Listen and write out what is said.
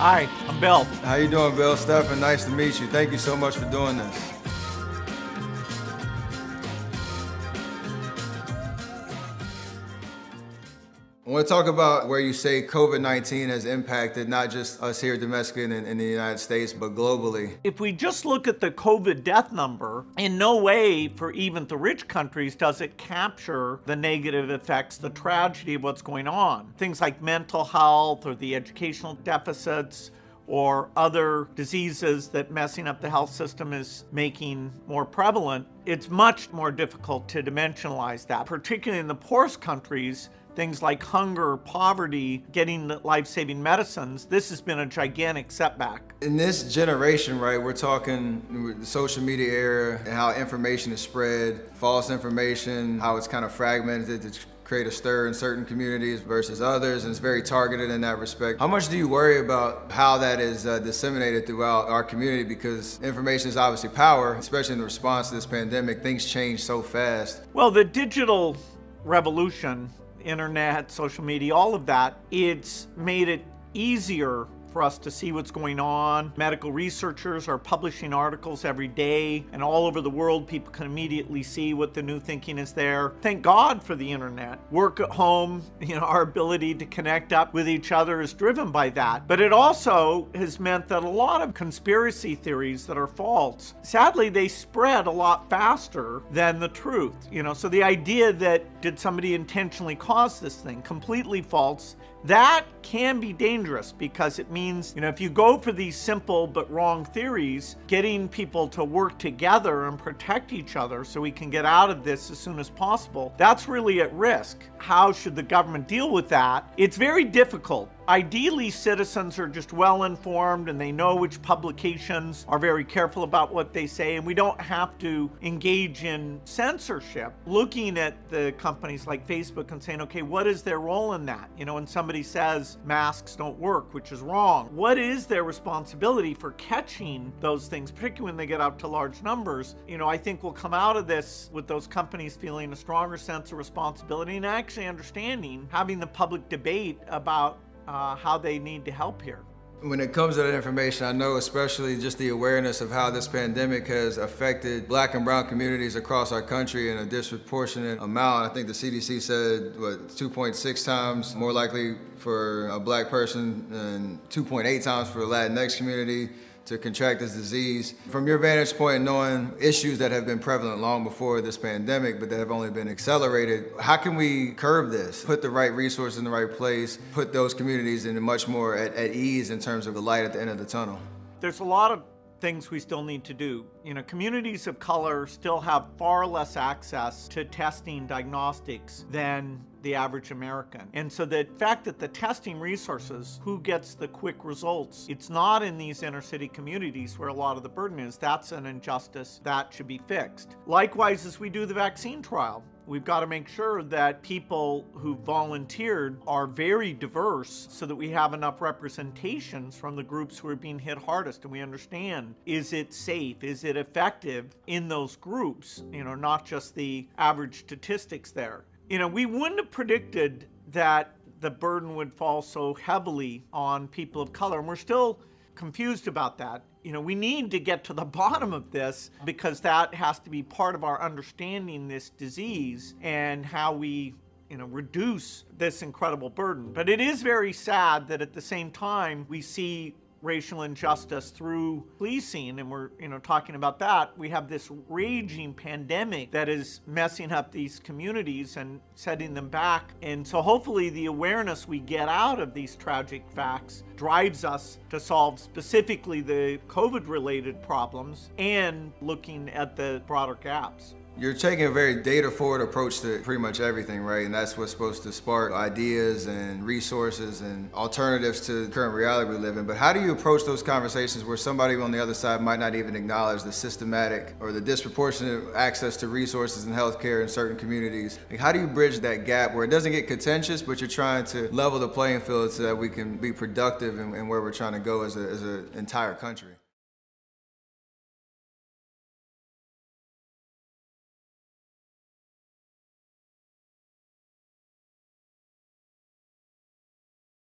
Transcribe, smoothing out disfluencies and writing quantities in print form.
Hi, I'm Bill. How you doing, Bill? Stephen, nice to meet you. Thank you so much for doing this. I want to talk about where you say COVID-19 has impacted not just us here domestically in the United States, but globally. If we just look at the COVID death number, in no way for even the rich countries does it capture the negative effects, the tragedy of what's going on. Things like mental health or the educational deficits or other diseases that messing up the health system is making more prevalent. It's much more difficult to dimensionalize that, particularly in the poorest countries. Things like hunger, poverty, getting life-saving medicines, this has been a gigantic setback. In this generation, right, we're talking the social media era and how information is spread, false information, how it's kind of fragmented to create a stir in certain communities versus others, and it's very targeted in that respect. How much do you worry about how that is disseminated throughout our community? Because information is obviously power, especially in response to this pandemic. Things change so fast. Well, the digital revolution, internet, social media, all of that, it's made it easier for us to see what's going on. Medical researchers are publishing articles every day, and all over the world people can immediately see what the new thinking is there. Thank God for the internet. Work at home, our ability to connect up with each other is driven by that. But it also has meant that a lot of conspiracy theories that are false, sadly, they spread a lot faster than the truth. So the idea that did somebody intentionally cause this thing, completely false, that can be dangerous because it means, if you go for these simple but wrong theories, getting people to work together and protect each other so we can get out of this as soon as possible, that's really at risk. How should the government deal with that? It's very difficult. Ideally, citizens are just well informed and they know which publications are very careful about what they say, and we don't have to engage in censorship. Looking at the companies like Facebook and saying, okay, what is their role in that? When somebody says masks don't work, which is wrong, what is their responsibility for catching those things, particularly when they get out to large numbers? I think we'll come out of this with those companies feeling a stronger sense of responsibility and actually understanding, having the public debate about how they need to help here. When it comes to that information, I know especially just the awareness of how this pandemic has affected Black and brown communities across our country in a disproportionate amount. I think the CDC said, 2.6 times more likely for a Black person and 2.8 times for the Latinx community to contract this disease. From your vantage point, knowing issues that have been prevalent long before this pandemic, but that have only been accelerated, how can we curb this? Put the right resources in the right place, put those communities in much more at ease in terms of the light at the end of the tunnel? There's a lot of things we still need to do. Communities of color still have far less access to testing diagnostics than the average American. And so the fact that the testing resources, who gets the quick results, it's not in these inner city communities where a lot of the burden is. That's an injustice that should be fixed. Likewise, as we do the vaccine trial, we've got to make sure that people who volunteered are very diverse so that we have enough representations from the groups who are being hit hardest, and we understand, is it safe, is it effective in those groups, not just the average statistics there. We wouldn't have predicted that the burden would fall so heavily on people of color, and we're still confused about that. We need to get to the bottom of this because that has to be part of our understanding this disease and how we reduce this incredible burden. But it is very sad that at the same time we see racial injustice through policing, and we're talking about that. We have this raging pandemic that is messing up these communities and setting them back. And so hopefully the awareness we get out of these tragic facts drives us to solve specifically the COVID-related problems and looking at the broader gaps. You're taking a very data-forward approach to pretty much everything, right? And that's what's supposed to spark ideas and resources and alternatives to the current reality we live in. But how do you approach those conversations where somebody on the other side might not even acknowledge the systematic or the disproportionate access to resources in healthcare in certain communities? How do you bridge that gap where it doesn't get contentious, but you're trying to level the playing field so that we can be productive in where we're trying to go as an entire country?